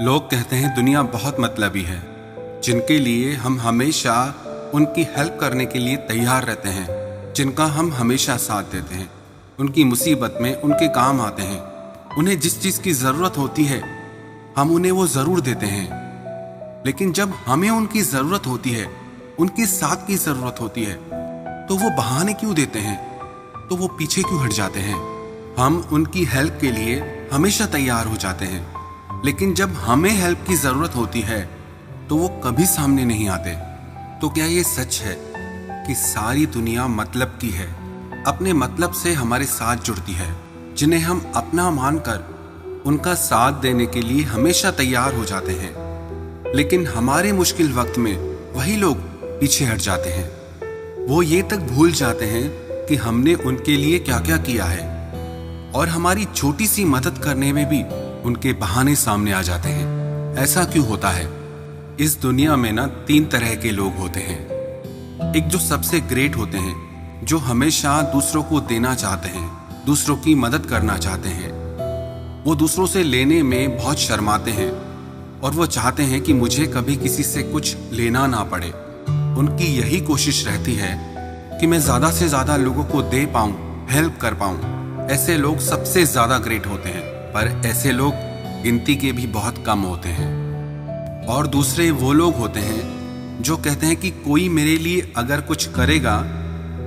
लोग कहते हैं दुनिया बहुत मतलबी है, जिनके लिए हम हमेशा उनकी हेल्प करने के लिए तैयार रहते हैं, जिनका हम हमेशा साथ देते हैं, उनकी मुसीबत में उनके काम आते हैं। उन्हें जिस चीज़ की ज़रूरत होती है हम उन्हें वो ज़रूर देते हैं, लेकिन जब हमें उनकी ज़रूरत होती है, उनके साथ की ज़रूरत होती है, तो वो बहाने क्यों देते हैं, तो वो पीछे क्यों हट जाते हैं। हम उनकी हेल्प के लिए हमेशा तैयार हो जाते हैं, लेकिन जब हमें हेल्प की ज़रूरत होती है तो वो कभी सामने नहीं आते। तो क्या ये सच है कि सारी दुनिया मतलब की है, अपने मतलब से हमारे साथ जुड़ती है, जिन्हें हम अपना मानकर उनका साथ देने के लिए हमेशा तैयार हो जाते हैं, लेकिन हमारे मुश्किल वक्त में वही लोग पीछे हट जाते हैं। वो ये तक भूल जाते हैं कि हमने उनके लिए क्या क्या किया है, और हमारी छोटी सी मदद करने में भी उनके बहाने सामने आ जाते हैं। ऐसा क्यों होता है? इस दुनिया में ना 3 तरह के लोग होते हैं। एक जो सबसे ग्रेट होते हैं, जो हमेशा दूसरों को देना चाहते हैं, दूसरों की मदद करना चाहते हैं। वो दूसरों से लेने में बहुत शर्माते हैं और वो चाहते हैं कि मुझे कभी किसी से कुछ लेना ना पड़े। उनकी यही कोशिश रहती है कि मैं ज़्यादा से ज़्यादा लोगों को दे पाऊँ, हेल्प कर पाऊँ। ऐसे लोग सबसे ज़्यादा ग्रेट होते हैं, पर ऐसे लोग गिनती के भी बहुत कम होते हैं। और दूसरे वो लोग होते हैं जो कहते हैं कि कोई मेरे लिए अगर कुछ करेगा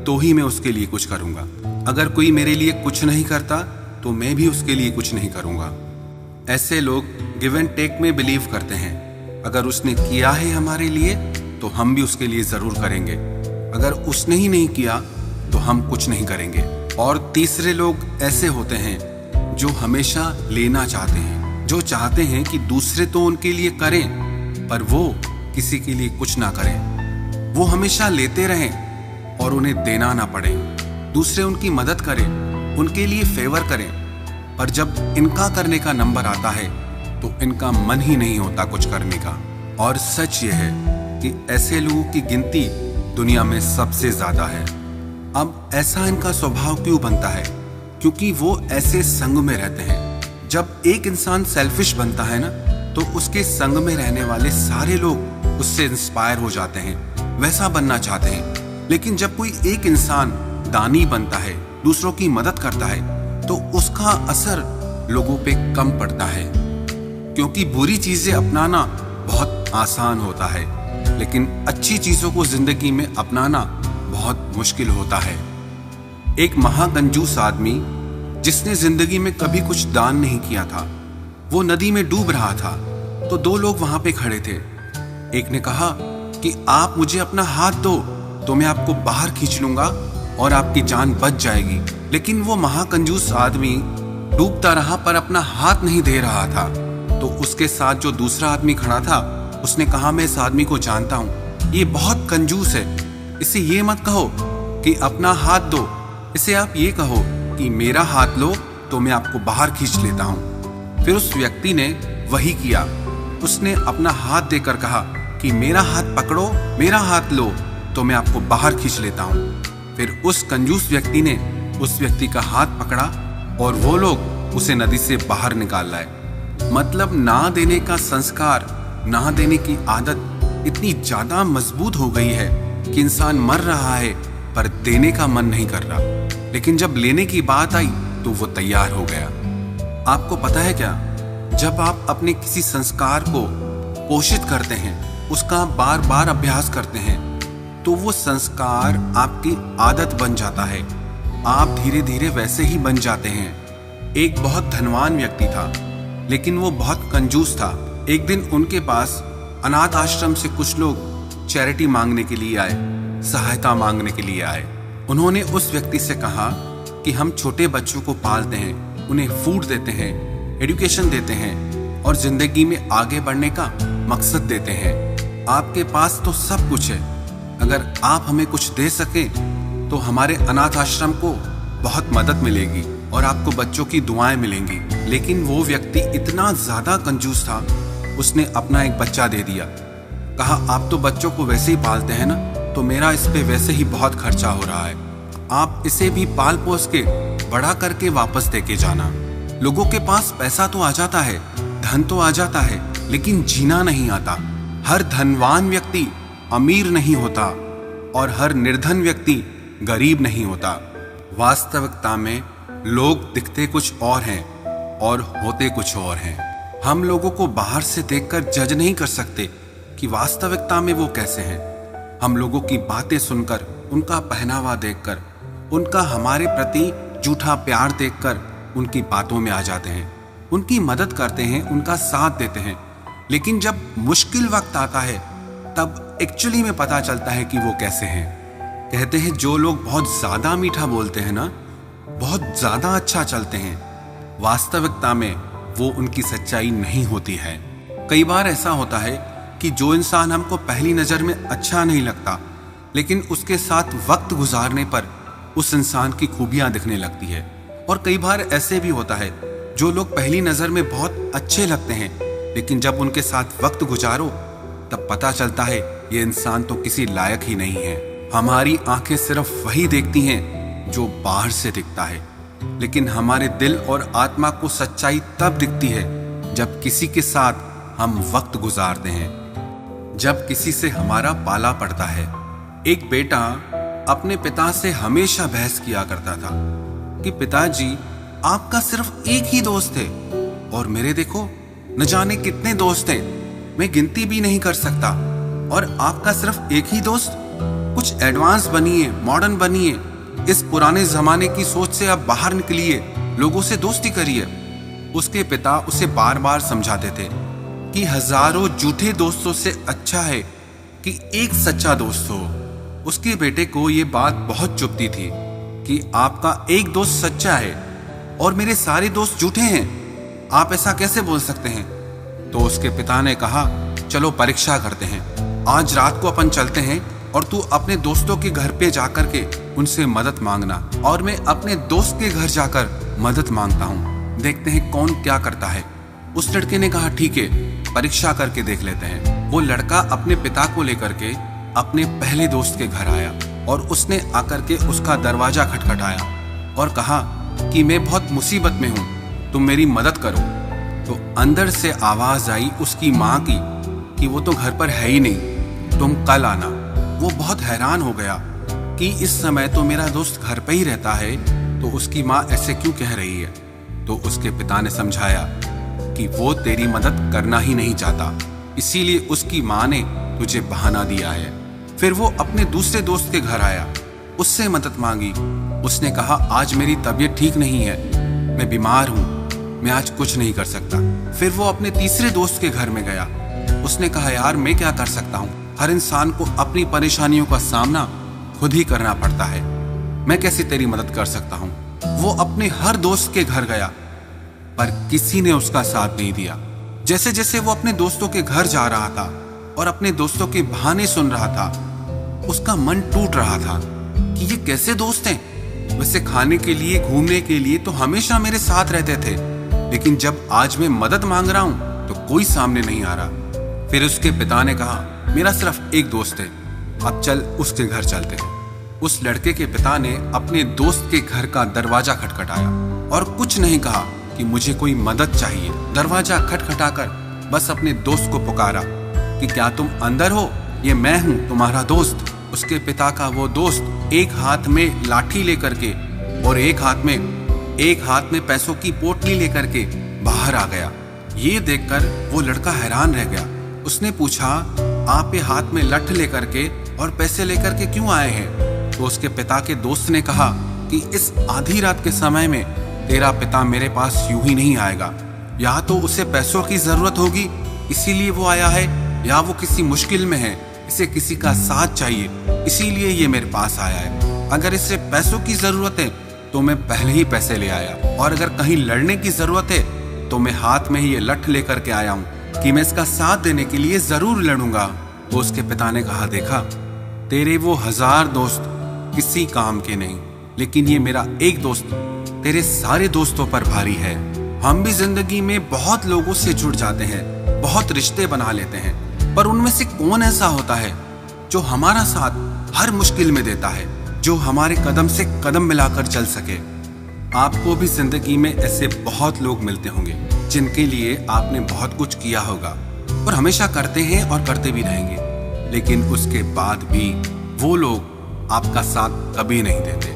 तो ही मैं उसके लिए कुछ करूँगा, अगर कोई मेरे लिए कुछ नहीं करता तो मैं भी उसके लिए कुछ नहीं करूँगा। ऐसे लोग गिव एंड टेक में बिलीव करते हैं। अगर उसने किया है हमारे लिए तो हम भी उसके लिए ज़रूर करेंगे, अगर उसने ही नहीं किया तो हम कुछ नहीं करेंगे। और तीसरे लोग ऐसे होते हैं जो हमेशा लेना चाहते हैं, जो चाहते हैं कि दूसरे तो उनके लिए करें पर वो किसी के लिए कुछ ना करें। वो हमेशा लेते रहें और उन्हें देना ना पड़े। दूसरे उनकी मदद करें, उनके लिए फेवर करें, पर जब इनका करने का नंबर आता है तो इनका मन ही नहीं होता कुछ करने का। और सच ये है कि ऐसे लोगों की गिनती दुनिया में सबसे ज़्यादा है। अब ऐसा इनका स्वभाव क्यों बनता है? क्योंकि वो ऐसे संग में रहते हैं। जब एक इंसान सेल्फिश बनता है ना, तो उसके संग में रहने वाले सारे लोग उससे इंस्पायर हो जाते हैं, वैसा बनना चाहते हैं। लेकिन जब कोई एक इंसान दानी बनता है, दूसरों की मदद करता है, तो उसका असर लोगों पे कम पड़ता है। क्योंकि बुरी चीजें अपनाना बहुत आसान होता है, लेकिन अच्छी चीजों को जिंदगी में अपनाना बहुत मुश्किल होता है। एक महाकंजूस आदमी जिसने जिंदगी में कभी कुछ दान नहीं किया था, वो नदी में डूब रहा था, तो 2 लोग वहां पे खड़े थे। एक ने कहा कि आप मुझे अपना हाथ दो तो मैं आपको बाहर खींच लूंगा और आपकी जान बच जाएगी। लेकिन वो महाकंजूस आदमी डूबता रहा पर अपना हाथ नहीं दे रहा था। तो उसके साथ जो दूसरा आदमी खड़ा था, उसने कहा मैं इस आदमी को जानता हूँ, ये बहुत कंजूस है। इसे ये मत कहो कि अपना हाथ दो, इसे आप ये कहो कि मेरा हाथ लो तो मैं आपको बाहर खींच लेता हूँ। फिर उस व्यक्ति ने वही किया। उसने अपना हाथ देकर कहा कि मेरा हाथ पकड़ो, मेरा हाथ लो तो मैं आपको बाहर खींच लेता हूँ। फिर उस कंजूस व्यक्ति ने उस व्यक्ति का हाथ पकड़ा और वो लोग उसे नदी से बाहर निकाल लाए। मतलब ना देने का संस्कार, ना देने की आदत इतनी ज्यादा मजबूत हो गई है कि इंसान मर रहा है पर देने का मन नहीं कर रहा। लेकिन जब लेने की बात आई तो वो तैयार हो गया। आपको पता है क्या, जब आप अपने किसी संस्कार को पोषित करते हैं, उसका बार बार अभ्यास करते हैं, तो वो संस्कार आपकी आदत बन जाता है। आप धीरे धीरे वैसे ही बन जाते हैं। एक बहुत धनवान व्यक्ति था, लेकिन वो बहुत कंजूस था। एक दिन उनके पास अनाथ आश्रम से कुछ लोग चैरिटी मांगने के लिए आए, सहायता मांगने के लिए आए। उन्होंने उस व्यक्ति से कहा कि हम छोटे बच्चों को पालते हैं, उन्हें फूड देते हैं, एजुकेशन देते हैं और जिंदगी में आगे बढ़ने का मकसद देते हैं। आपके पास तो सब कुछ है, अगर आप हमें कुछ दे सकें तो हमारे अनाथ आश्रम को बहुत मदद मिलेगी और आपको बच्चों की दुआएं मिलेंगी। लेकिन वो व्यक्ति इतना ज्यादा कंजूस था, उसने अपना एक बच्चा दे दिया। कहा आप तो बच्चों को वैसे ही पालते हैं ना, तो मेरा इस पे वैसे ही बहुत खर्चा हो रहा है, आप इसे भी पाल पोस के बड़ा करके वापस देके जाना। लोगों के पास पैसा तो आ जाता है, धन तो आ जाता है, लेकिन जीना नहीं आता। हर धनवान व्यक्ति अमीर नहीं होता और हर निर्धन व्यक्ति गरीब नहीं होता। वास्तविकता में लोग दिखते कुछ और हैं और होते कुछ और हैं। हम लोगों को बाहर से देखकर जज नहीं कर सकते कि वास्तविकता में वो कैसे हैं। हम लोगों की बातें सुनकर, उनका पहनावा देखकर, उनका हमारे प्रति झूठा प्यार देखकर उनकी बातों में आ जाते हैं, उनकी मदद करते हैं, उनका साथ देते हैं। लेकिन जब मुश्किल वक्त आता है तब एक्चुअली में पता चलता है कि वो कैसे हैं। कहते हैं जो लोग बहुत ज़्यादा मीठा बोलते हैं ना, बहुत ज़्यादा अच्छा चलते हैं, वास्तविकता में वो उनकी सच्चाई नहीं होती है। कई बार ऐसा होता है कि जो इंसान हमको पहली नज़र में अच्छा नहीं लगता, लेकिन उसके साथ वक्त गुजारने पर उस इंसान की खूबियाँ दिखने लगती है। और कई बार ऐसे भी होता है जो लोग पहली नज़र में बहुत अच्छे लगते हैं, लेकिन जब उनके साथ वक्त गुजारो तब पता चलता है ये इंसान तो किसी लायक ही नहीं है। हमारी आंखें सिर्फ वही देखती हैं जो बाहर से दिखता है, लेकिन हमारे दिल और आत्मा को सच्चाई तब दिखती है जब किसी के साथ हम वक्त गुजारते हैं, जब किसी से हमारा पाला पड़ता है। एक बेटा अपने पिता से हमेशा बहस किया करता था कि पिताजी, आपका सिर्फ एक ही दोस्त है और मेरे देखो न जाने कितने दोस्त हैं, मैं गिनती भी नहीं कर सकता, और आपका सिर्फ एक ही दोस्त। कुछ एडवांस बनिए, मॉडर्न बनिए, इस पुराने जमाने की सोच से अब बाहर निकलिए, लोगों से दोस्ती करिए। उसके पिता उसे बार बार समझाते थे कि हजारों झूठे दोस्तों से अच्छा है कि एक सच्चा दोस्त हो। उसके बेटे को ये बात बहुत चुभती थी कि आपका एक दोस्त सच्चा है और मेरे सारे दोस्त झूठे हैं, आप ऐसा कैसे बोल सकते हैं। तो उसके पिता ने कहा, चलो परीक्षा करते हैं, आज रात को अपन चलते हैं और तू अपने दोस्तों के घर पे जाकर के उनसे मदद मांगना और मैं अपने दोस्त के घर जाकर मदद मांगता हूँ, देखते हैं कौन क्या करता है। उस लड़के ने कहा ठीक है, परीक्षा करके देख लेते हैं। वो लड़का अपने पिता को लेकर के अपने पहले दोस्त के घर आया और उसने आकर के उसका दरवाजा खटखटाया और कहा कि मैं बहुत मुसीबत में हूँ, तुम मेरी मदद करो। तो अंदर से आवाज आई उसकी माँ की कि वो तो घर पर है ही नहीं, तुम कल आना। वो बहुत हैरान हो गया कि इस समय तो मेरा दोस्त घर पे ही रहता है, तो उसकी माँ ऐसे क्यों कह रही है। तो उसके पिता ने समझाया कि वो तेरी मदद करना ही नहीं चाहता, इसीलिए उसकी माँ ने तुझे बहाना दिया है। फिर वो अपने दूसरे दोस्त के घर आया, उससे मदद मांगी। उसने कहा आज मेरी तबीयत ठीक नहीं है, मैं बीमार हूँ, मैं आज कुछ नहीं कर सकता। फिर वो अपने तीसरे दोस्त के घर में गया, उसने कहा यार मैं क्या कर सकता हूँ, हर इंसान को अपनी परेशानियों का सामना खुद ही करना पड़ता है, मैं कैसे तेरी मदद कर सकता हूँ। वो अपने हर दोस्त के घर गया पर किसी ने उसका साथ नहीं दिया। जैसे जैसे वो अपने दोस्तों के घर जा रहा था और अपने दोस्तों के बहाने सुन रहा था, उसका मन टूट रहा था कि ये कैसे दोस्त हैं। वैसे खाने के लिए, घूमने के लिए तो हमेशा मेरे साथ रहते थे, लेकिन जब आज मैं मदद मांग रहा हूं तो कोई सामने नहीं आ रहा। फिर उसके पिता ने कहा मेरा सिर्फ एक दोस्त है, अब चल उसके घर चलते हैं। उस लड़के के पिता ने अपने दोस्त के घर का दरवाजा खटखटाया और कुछ नहीं कहा कि मुझे कोई मदद चाहिए। दरवाजा खटखटाकर बस अपने दोस्त को पुकारा कि क्या तुम अंदर हो, ये मैं हूँ तुम्हारा दोस्त। उसके पिता का वो दोस्त एक हाथ में लाठी लेकर के और एक हाथ में पैसों की पोटली लेकर के बाहर आ गया। ये देखकर वो लड़का हैरान रह गया। उसने पूछा आप ये हाथ में लठ लेकर के और पैसे लेकर के क्यों आए हैं। तो उसके पिता के दोस्त ने कहा कि इस आधी रात के समय में तेरा पिता मेरे पास यूं ही नहीं आएगा, या तो उसे पैसों की जरूरत होगी इसीलिए वो आया है, या वो किसी मुश्किल में है, इसे किसी का साथ चाहिए इसीलिए ये मेरे पास आया है। अगर इसे पैसों की जरूरत है तो मैं पहले ही पैसे ले आया, और अगर कहीं लड़ने की जरूरत है तो मैं हाथ में ही ये लठ लेकर के आया हूँ कि मैं इसका साथ देने के लिए जरूर लड़ूंगा। तो उसके पिता ने कहा देखा, तेरे वो 1000 दोस्त किसी काम के नहीं, लेकिन ये मेरा एक दोस्त तेरे सारे दोस्तों पर भारी है। हम भी जिंदगी में बहुत लोगों से जुड़ जाते हैं, बहुत रिश्ते बना लेते हैं, पर उनमें से कौन ऐसा होता है जो हमारा साथ हर मुश्किल में देता है, जो हमारे कदम से कदम मिलाकर चल सके। आपको भी जिंदगी में ऐसे बहुत लोग मिलते होंगे जिनके लिए आपने बहुत कुछ किया होगा, और हमेशा करते हैं और करते भी रहेंगे, लेकिन उसके बाद भी वो लोग आपका साथ कभी नहीं देते,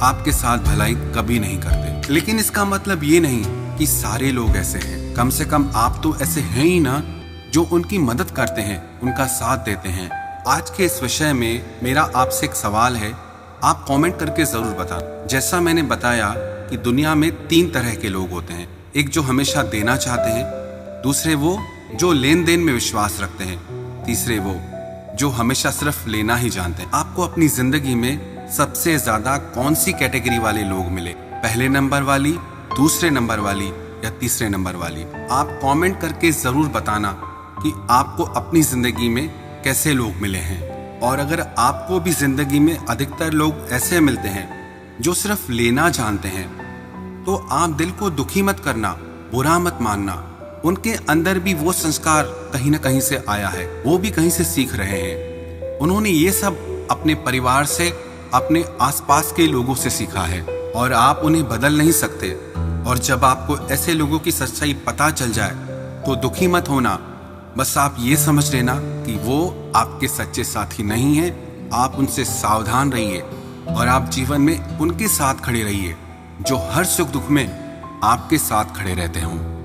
आपके साथ भलाई कभी नहीं करते। लेकिन इसका मतलब ये नहीं कि सारे लोग ऐसे हैं। कम से कम आप तो ऐसे हैं ही ना, जो उनकी मदद करते हैं, उनका साथ देते हैं। आज के इस विषय में मेरा आपसे एक सवाल है, आप कमेंट करके जरूर बताएं। जैसा मैंने बताया कि दुनिया में 3 तरह के लोग होते हैं। एक जो हमेशा देना चाहते हैं, दूसरे वो जो लेन देन में विश्वास रखते हैं, तीसरे वो जो हमेशा सिर्फ लेना ही जानते हैं। आपको अपनी जिंदगी में सबसे ज्यादा कौन सी कैटेगरी वाले लोग मिले? पहले नंबर वाली, दूसरे नंबर वाली या तीसरे नंबर वाली? आप कमेंट करके जरूर बताना कि आपको अपनी जिंदगी में कैसे लोग मिले हैं। और अगर आपको भी जिंदगी में अधिकतर लोग ऐसे मिलते हैं जो सिर्फ लेना जानते हैं, तो आप दिल को दुखी मत करना, बुरा मत मानना। उनके अंदर भी वो संस्कार कहीं ना कहीं से आया है, वो भी कहीं से सीख रहे हैं। उन्होंने ये सब अपने परिवार से, अपने आसपास के लोगों से सीखा है, और आप उन्हें बदल नहीं सकते। और जब आपको ऐसे लोगों की सच्चाई पता चल जाए तो दुखी मत होना, बस आप ये समझ लेना कि वो आपके सच्चे साथी नहीं है। आप उनसे सावधान रहिए और आप जीवन में उनके साथ खड़े रहिए जो हर सुख दुख में आपके साथ खड़े रहते हों।